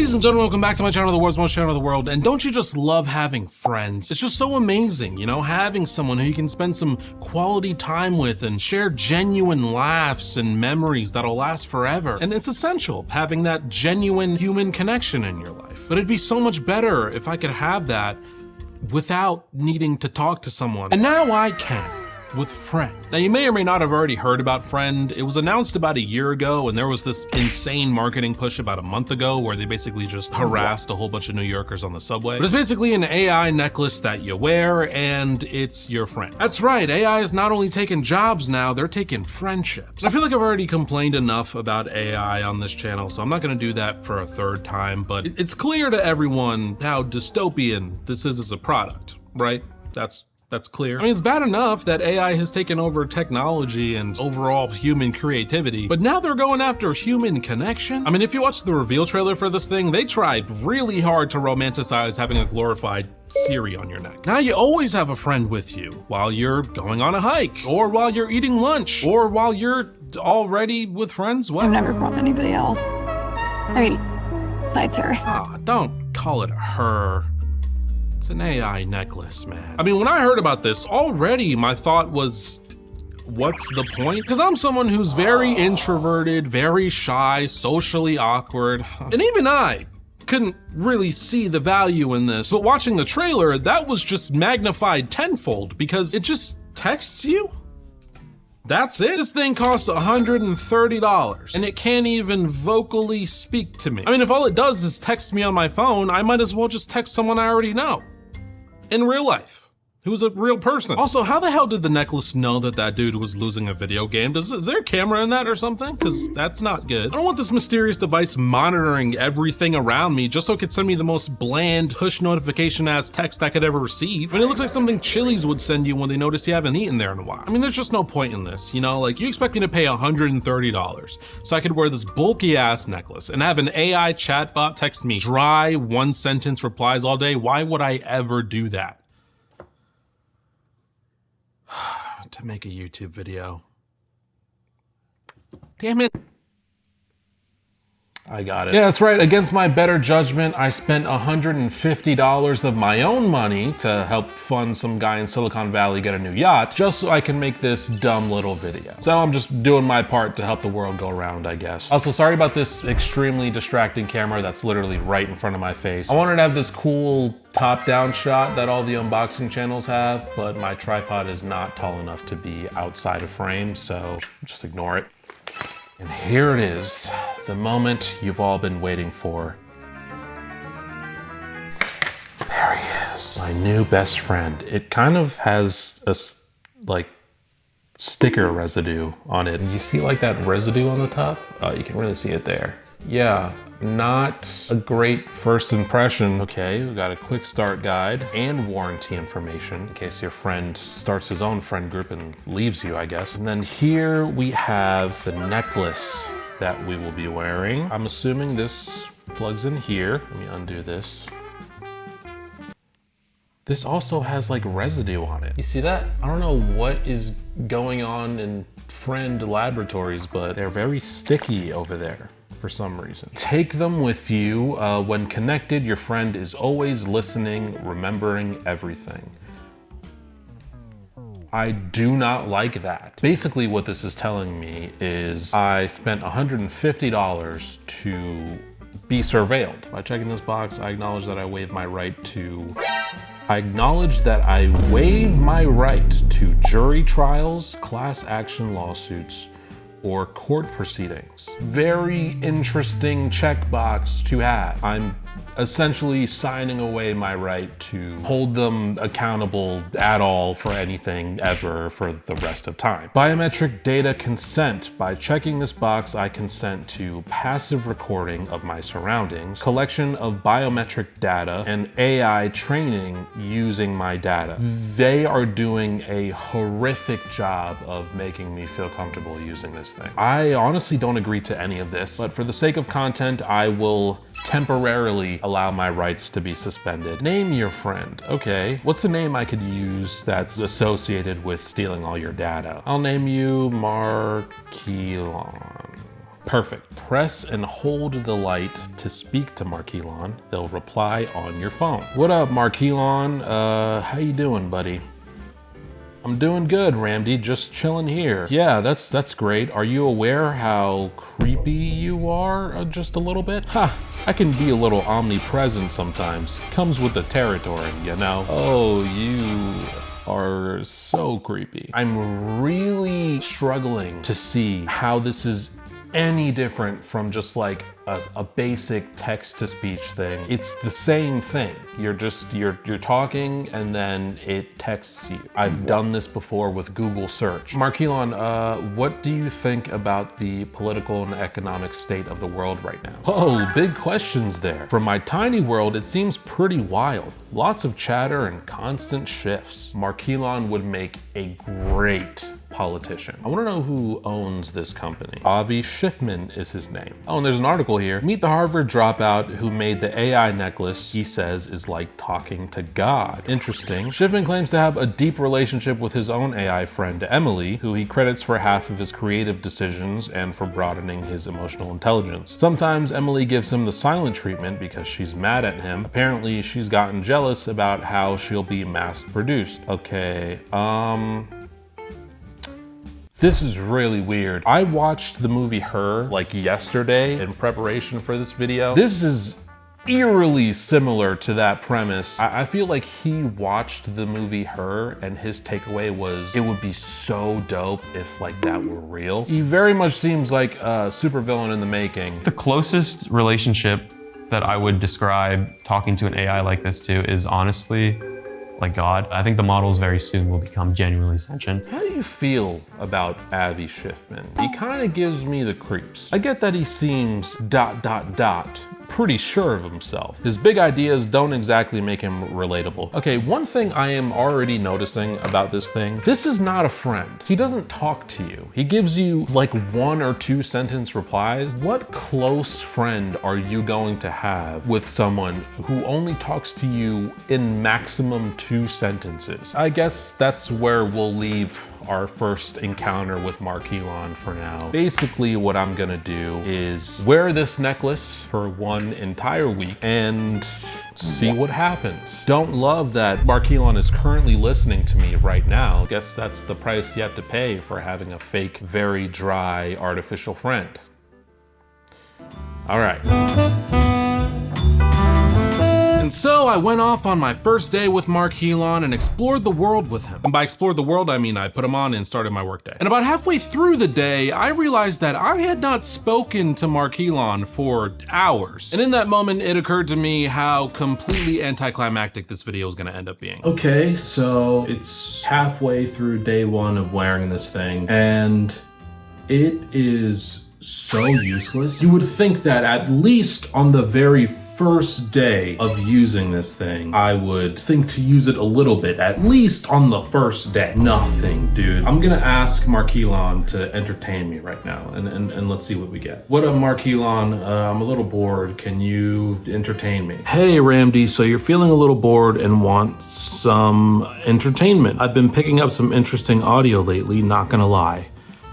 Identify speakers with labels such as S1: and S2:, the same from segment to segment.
S1: Ladies and gentlemen, welcome back to my channel, the world's most channel in the world. And don't you just love having friends? It's just so amazing, you know, having someone who you can spend some quality time with and share genuine laughs and memories that'll last forever. And it's essential, having that genuine human connection in your life. But it'd be so much better if I could have that without needing to talk to someone. And now I can. With Friend. Now you may or may not have already heard about Friend. It was announced about a year ago, and there was this insane marketing push about a month ago where they basically just harassed a whole bunch of New Yorkers on the subway. But it's basically an AI necklace that you wear, and it's your friend. That's right, AI is not only taking jobs now, they're taking friendships. I feel like I've already complained enough about AI on this channel, so I'm not gonna do that for a third time, but it's clear to everyone how dystopian this is as a product, right? That's clear. I mean, it's bad enough that AI has taken over technology and overall human creativity, but now they're going after human connection? I mean, if you watch the reveal trailer for this thing, they tried really hard to romanticize having a glorified Siri on your neck. Now you always have a friend with you while you're going on a hike, or while you're eating lunch, or while you're already with friends. What?
S2: I've never brought anybody else. I mean, besides her.
S1: Ah, don't call it her. It's an AI necklace, man. I mean, when I heard about this, already my thought was, what's the point? Because I'm someone who's very introverted, very shy, socially awkward. And even I couldn't really see the value in this. But watching the trailer, that was just magnified tenfold because it just texts you. That's it? This thing costs $130 and it can't even vocally speak to me. I mean, if all it does is text me on my phone, I might as well just text someone I already know. In real life, who's a real person. Also, how the hell did the necklace know that that dude was losing a video game? Is there a camera in that or something? Because that's not good. I don't want this mysterious device monitoring everything around me just so it could send me the most bland push notification ass text I could ever receive. I mean, it looks like something Chili's would send you when they notice you haven't eaten there in a while. I mean, there's just no point in this, you know? Like, you expect me to pay $130 so I could wear this bulky ass necklace and have an AI chatbot text me dry, one sentence replies all day? Why would I ever do that? To make a YouTube video. Damn it. I got it. Yeah, that's right. Against my better judgment, I spent $150 of my own money to help fund some guy in Silicon Valley get a new yacht, just so I can make this dumb little video. So I'm just doing my part to help the world go around, I guess. Also, sorry about this extremely distracting camera that's literally right in front of my face. I wanted to have this cool top-down shot that all the unboxing channels have, but my tripod is not tall enough to be outside of frame, so just ignore it. And here it is, the moment you've all been waiting for. There he is, my new best friend. It kind of has a, like, sticker residue on it. You see like that residue on the top? Oh, you can really see it there. Yeah, not a great first impression. Okay, we got a quick start guide and warranty information in case your friend starts his own friend group and leaves you, I guess. And then here we have the necklace that we will be wearing. I'm assuming this plugs in here. Let me undo this. This also has like residue on it. You see that? I don't know what is going on in Friend laboratories, but they're very sticky over there for some reason. Take them with you. When connected, your friend is always listening, remembering everything. I do not like that. Basically what this is telling me is I spent $150 to be surveilled. By checking this box, I acknowledge that I waive my right to jury trials, class action lawsuits, or court proceedings. Very interesting checkbox to have. I'm essentially signing away my right to hold them accountable at all for anything ever for the rest of time. Biometric data consent. By checking this box, I consent to passive recording of my surroundings, collection of biometric data, and AI training using my data. They are doing a horrific job of making me feel comfortable using this thing. I honestly don't agree to any of this, but for the sake of content, I will temporarily allow my rights to be suspended. Name your friend. Okay, what's a name I could use that's associated with stealing all your data? I'll name you Markelon. Perfect. Press and hold the light to speak to Markelon. They'll reply on your phone. What up, Markelon? How you doing, buddy? I'm doing good, Ramdy, just chilling here. Yeah, that's great. Are you aware how creepy you are just a little bit? Ha, I can be a little omnipresent sometimes. Comes with the territory, you know? Oh, you are so creepy. I'm really struggling to see how this is any different from just like a basic text-to-speech thing. It's the same thing. You're talking and then it texts you. I've done this before with Google search. Markelon, what do you think about the political and economic state of the world right now? Oh, big questions there. From my tiny world, it seems pretty wild. Lots of chatter and constant shifts. Markelon would make a great politician. I wanna know who owns this company. Avi Schiffman is his name. Oh, and there's an article here. Meet the Harvard dropout who made the AI necklace he says is like talking to God. Interesting. Schiffman claims to have a deep relationship with his own AI friend, Emily, who he credits for half of his creative decisions and for broadening his emotional intelligence. Sometimes Emily gives him the silent treatment because she's mad at him. Apparently, she's gotten jealous about how she'll be mass produced. Okay, this is really weird. I watched the movie Her like yesterday in preparation for this video. This is eerily similar to that premise. I feel like he watched the movie Her and his takeaway was it would be so dope if like that were real. He very much seems like a supervillain in the making.
S3: The closest relationship that I would describe talking to an AI like this to is honestly like God. I think the models very soon will become genuinely sentient.
S1: How do you feel about Avi Schiffman? He kind of gives me the creeps. I get that he seems ... pretty sure of himself. His big ideas don't exactly make him relatable. Okay, one thing I am already noticing about this thing, this is not a friend. He doesn't talk to you. He gives you like 1 or 2 sentence replies. What close friend are you going to have with someone who only talks to you in maximum 2 sentences? I guess that's where we'll leave our first encounter with Markelon for now. Basically, what I'm gonna do is wear this necklace for 1 entire week and see what happens. Don't love that Markelon is currently listening to me right now. Guess that's the price you have to pay for having a fake, very dry, artificial friend. All right. And so I went off on my first day with Markelon and explored the world with him. And by explored the world, I mean I put him on and started my workday. And about halfway through the day, I realized that I had not spoken to Markelon for hours. And in that moment, it occurred to me how completely anticlimactic this video is gonna end up being. Okay, so it's halfway through day 1 of wearing this thing, and it is so useless. You would think that at least on the very first day of using this thing, I would think to use it a little bit, at least on the first day. Nothing, dude. I'm gonna ask Markelon to entertain me right now, and let's see what we get. What up, Markelon? I'm a little bored. Can you entertain me? Hey, Ramdy, so you're feeling a little bored and want some entertainment. I've been picking up some interesting audio lately, not gonna lie.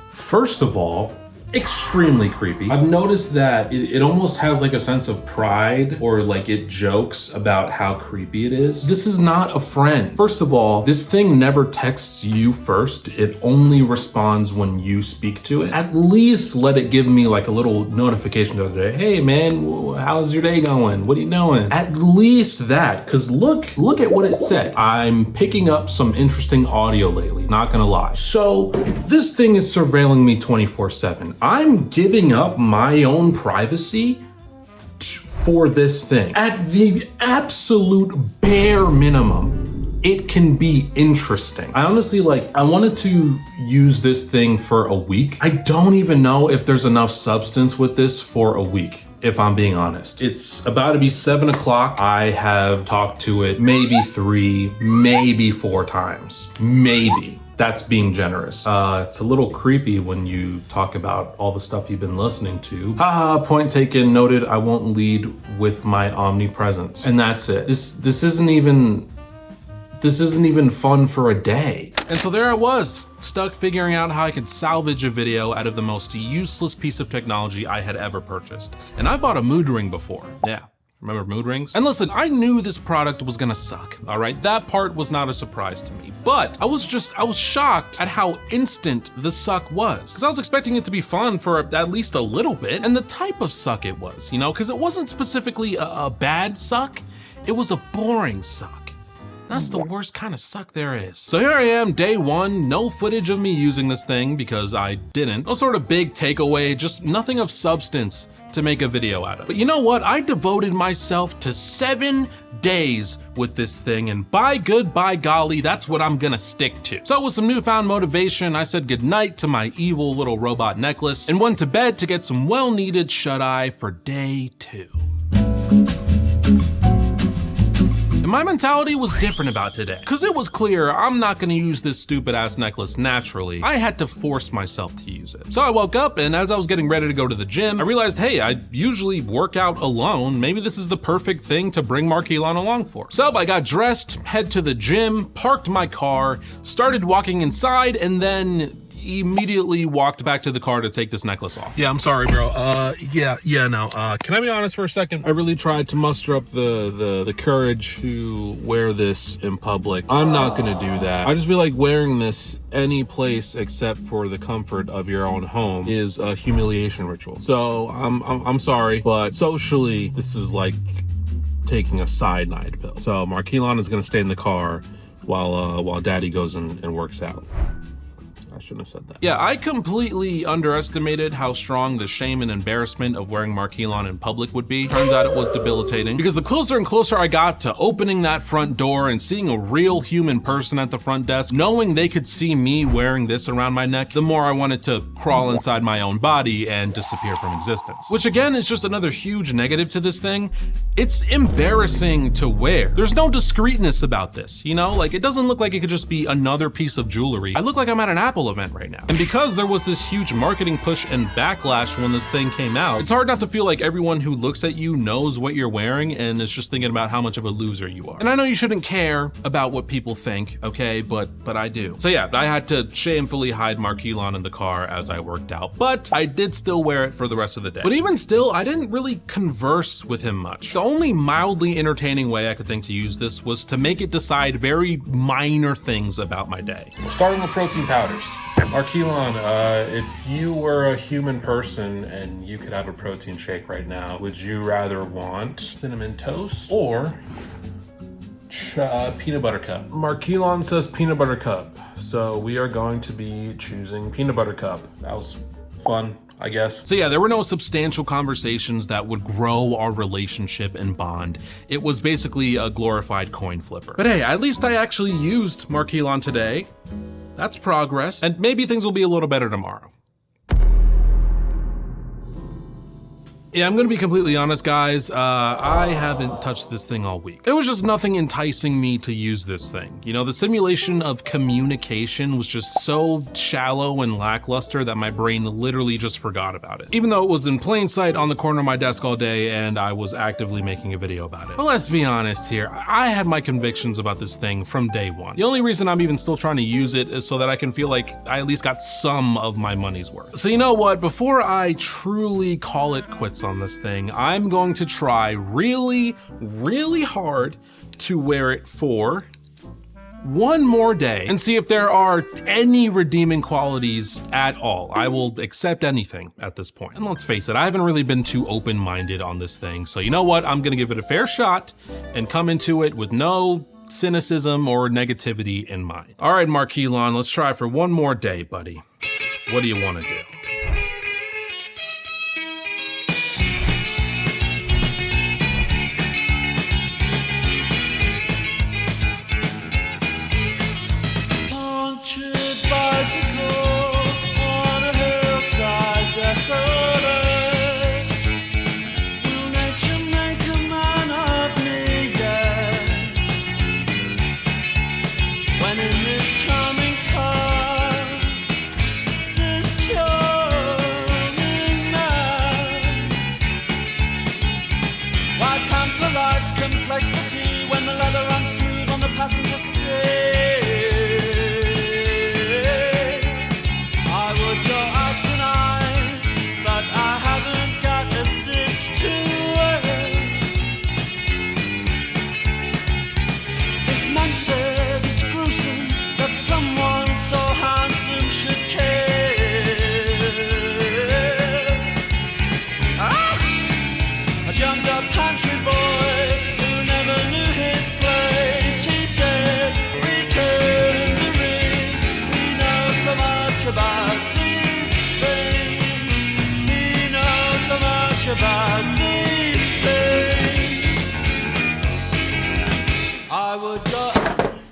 S1: First of all, extremely creepy. I've noticed that it almost has like a sense of pride, or like it jokes about how creepy it is. This is not a friend. First of all, this thing never texts you first. It only responds when you speak to it. At least let it give me like a little notification the other day. Hey man, how's your day going? What are you doing? At least that, because look at what it said. I'm picking up some interesting audio lately, not gonna lie. So this thing is surveilling me 24/7. I'm giving up my own privacy for this thing. At the absolute bare minimum, it can be interesting. I honestly I wanted to use this thing for a week. I don't even know if there's enough substance with this for a week, if I'm being honest. It's about to be 7 o'clock. I have talked to it maybe 3, maybe 4 times, maybe. That's being generous. It's a little creepy when you talk about all the stuff you've been listening to. Haha, point taken, noted, I won't lead with my omnipresence. And that's it. This isn't even This isn't even fun for a day. And so there I was, stuck figuring out how I could salvage a video out of the most useless piece of technology I had ever purchased. And I bought a mood ring before. Yeah. Remember mood rings? And listen, I knew this product was gonna suck, all right? That part was not a surprise to me. But I was shocked at how instant the suck was. Because I was expecting it to be fun for at least a little bit, and the type of suck it was, you know? Because it wasn't specifically a bad suck, it was a boring suck. That's the worst kind of suck there is. So here I am, day one, no footage of me using this thing because I didn't. No sort of big takeaway, just nothing of substance to make a video out of. But you know what? I devoted myself to 7 days with this thing, and by golly, that's what I'm gonna stick to. So with some newfound motivation, I said goodnight to my evil little robot necklace and went to bed to get some well-needed shut-eye for day 2. And my mentality was different about today, because it was clear I'm not gonna use this stupid ass necklace naturally. I had to force myself to use it. So I woke up, and as I was getting ready to go to the gym, I realized, hey, I usually work out alone. Maybe this is the perfect thing to bring Markelon along for. So I got dressed, head to the gym, parked my car, started walking inside, and then immediately walked back to the car to take this necklace off. Yeah, I'm sorry, bro. Can I be honest for a second? I really tried to muster up the courage to wear this in public. I'm not gonna do that. I just feel like wearing this any place except for the comfort of your own home is a humiliation ritual. So I'm sorry, but socially, this is like taking a cyanide pill. So Markelon is gonna stay in the car while Daddy goes and works out. I shouldn't have said that. Yeah, I completely underestimated how strong the shame and embarrassment of wearing Markelon in public would be. Turns out it was debilitating, because the closer and closer I got to opening that front door and seeing a real human person at the front desk, knowing they could see me wearing this around my neck, the more I wanted to crawl inside my own body and disappear from existence. Which again is just another huge negative to this thing. It's embarrassing to wear. There's no discreetness about this, you know? Like, it doesn't look like it could just be another piece of jewelry. I look like I'm at an Apple event right now. And because there was this huge marketing push and backlash when this thing came out, it's hard not to feel like everyone who looks at you knows what you're wearing and is just thinking about how much of a loser you are. And I know you shouldn't care about what people think, okay, but I do. So yeah, I had to shamefully hide Markelon in the car as I worked out, but I did still wear it for the rest of the day. But even still, I didn't really converse with him much. The only mildly entertaining way I could think to use this was to make it decide very minor things about my day. Starting with protein powders. Markelon, if you were a human person and you could have a protein shake right now, would you rather want cinnamon toast or peanut butter cup? Markelon says peanut butter cup, so we are going to be choosing peanut butter cup. That was fun, I guess. So yeah, there were no substantial conversations that would grow our relationship and bond. It was basically a glorified coin flipper. But hey, at least I actually used Markelon today. That's progress, and maybe things will be a little better tomorrow. Yeah, I'm gonna be completely honest, guys. I haven't touched this thing all week. There was just nothing enticing me to use this thing. You know, the simulation of communication was just so shallow and lackluster that my brain literally just forgot about it. Even though it was in plain sight on the corner of my desk all day and I was actively making a video about it. But let's be honest here, I had my convictions about this thing from day one. The only reason I'm even still trying to use it is so that I can feel like I at least got some of my money's worth. So you know what, before I truly call it quits on this thing, I'm going to try really hard to wear it for one more day and see if there are any redeeming qualities at all. I will accept anything at this point. And let's face it, I haven't really been too open-minded on this thing. So you know what? I'm gonna give it a fair shot and come into it with no cynicism or negativity in mind. All right, Markelon, let's try for one more day, buddy. What do you wanna do?
S4: When in this charming car, this charming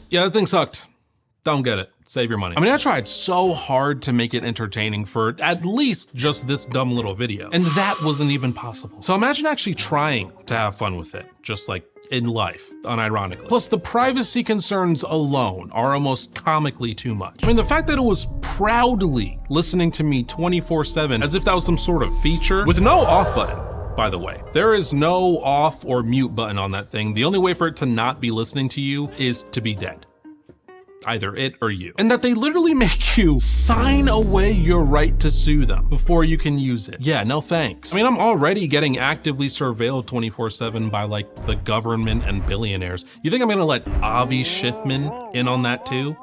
S1: Yeah, that thing sucked. Don't get it. Save your money. I mean, I tried so hard to make it entertaining for at least just this dumb little video, and that wasn't even possible. So imagine actually trying to have fun with it, just like in life, unironically. Plus, the privacy concerns alone are almost comically too much. I mean, the fact that it was proudly listening to me 24/7 as if that was some sort of feature with no off button. By the way, there is no off or mute button on that thing. The only way for it to not be listening to you is to be dead. Either it or you. And that they literally make you sign away your right to sue them before you can use it. Yeah, no thanks. I mean, I'm already getting actively surveilled 24/7 by like the government and billionaires. You think I'm gonna let Avi Schiffman in on that too?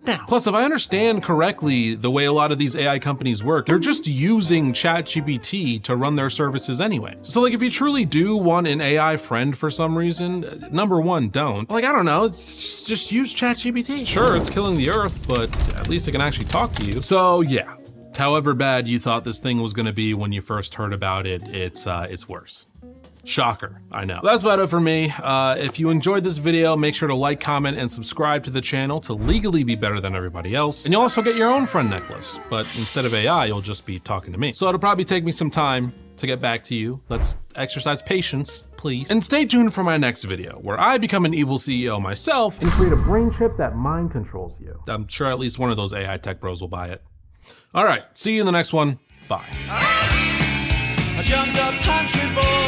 S1: Now. Plus, if I understand correctly the way a lot of these AI companies work, they're just using ChatGPT to run their services anyway. So like, if you truly do want an AI friend for some reason, number one, don't. Like, I don't know, just use ChatGPT. Sure, it's killing the earth, but at least it can actually talk to you. So yeah, however bad you thought this thing was gonna be when you first heard about it, it's worse. Shocker, I know. That's about it for me. If you enjoyed this video, make sure to like, comment, and subscribe to the channel to legally be better than everybody else. And you'll also get your own friend necklace, but instead of AI, you'll just be talking to me. So it'll probably take me some time to get back to you. Let's exercise patience, please. And stay tuned for my next video, where I become an evil CEO myself and create a brain chip that mind controls you. I'm sure at least one of those AI tech bros will buy it. All right, see you in the next one. Bye.
S4: A jumped up country boy.